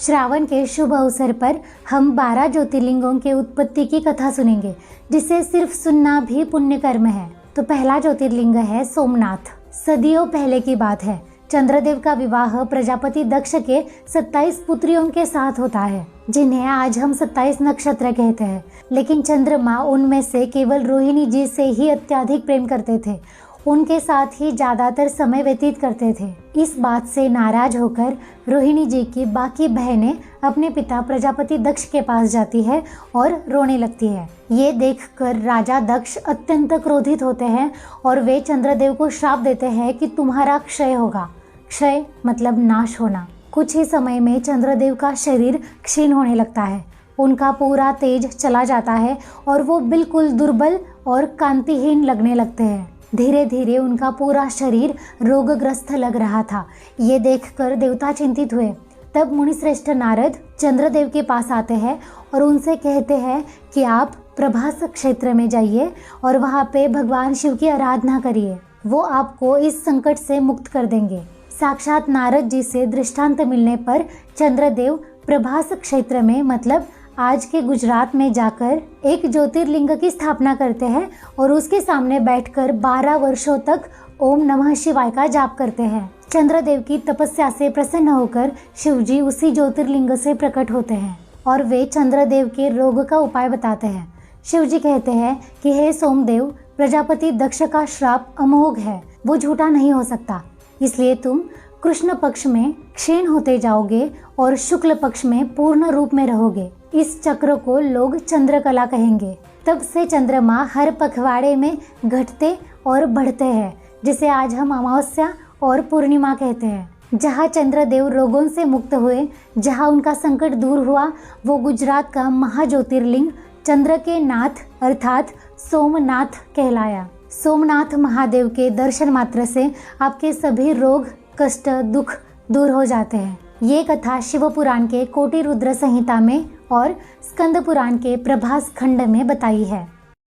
श्रावण के शुभ अवसर पर हम 12 ज्योतिर्लिंगों के उत्पत्ति की कथा सुनेंगे, जिसे सिर्फ सुनना भी पुण्य कर्म है। तो पहला ज्योतिर्लिंग है सोमनाथ। सदियों पहले की बात है। चंद्रदेव का विवाह प्रजापति दक्ष के 27 पुत्रियों के साथ होता है, जिन्हें आज हम 27 नक्षत्र कहते हैं। लेकिन चंद्रमा उनमें से केवल रोहिणी जी से ही अत्यधिक प्रेम करते थे, उनके साथ ही ज्यादातर समय व्यतीत करते थे। इस बात से नाराज होकर रोहिणी जी की बाकी बहनें अपने पिता प्रजापति दक्ष के पास जाती है और रोने लगती है। ये देखकर राजा दक्ष अत्यंत क्रोधित होते हैं और वे चंद्रदेव को श्राप देते हैं कि तुम्हारा क्षय होगा। क्षय मतलब नाश होना। कुछ ही समय में चंद्रदेव का शरीर क्षीण होने लगता है, उनका पूरा तेज चला जाता है और वो बिल्कुल दुर्बल और कांतिहीन लगने लगते हैं। धीरे धीरे उनका पूरा शरीर रोगग्रस्त लग रहा था। ये देखकर देवता चिंतित हुए। तब मुनिश्रेष्ठ नारद चंद्रदेव के पास आते हैं और उनसे कहते हैं कि आप प्रभास क्षेत्र में जाइए और वहाँ पे भगवान शिव की आराधना करिए, वो आपको इस संकट से मुक्त कर देंगे। साक्षात नारद जी से दृष्टांत मिलने पर चंद्रदेव प्रभास क्षेत्र में मतलब आज के गुजरात में जाकर एक ज्योतिर्लिंग की स्थापना करते हैं और उसके सामने बैठकर 12 वर्षों तक ओम नमः शिवाय का जाप करते हैं। चंद्रदेव की तपस्या से प्रसन्न होकर शिवजी उसी ज्योतिर्लिंग से प्रकट होते हैं और वे चंद्रदेव के रोग का उपाय बताते हैं। शिवजी कहते हैं कि हे सोमदेव, प्रजापति दक्ष का श्राप अमोघ है, वो झूठा नहीं हो सकता, इसलिए तुम कृष्ण पक्ष में क्षीण होते जाओगे और शुक्ल पक्ष में पूर्ण रूप में रहोगे। इस चक्र को लोग चंद्रकला कहेंगे। तब से चंद्रमा हर पखवाड़े में घटते और बढ़ते हैं, जिसे आज हम अमावस्या और पूर्णिमा कहते हैं। जहाँ चंद्रदेव रोगों से मुक्त हुए, जहाँ उनका संकट दूर हुआ, वो गुजरात का महाज्योतिर्लिंग चंद्र के नाथ अर्थात सोमनाथ कहलाया। सोमनाथ महादेव के दर्शन मात्र से आपके सभी रोग, कष्ट, दुख दूर हो जाते हैं। ये कथा शिव पुराण के कोटि रुद्र संहिता में और स्कंद पुराण के प्रभास खंड में बताई है।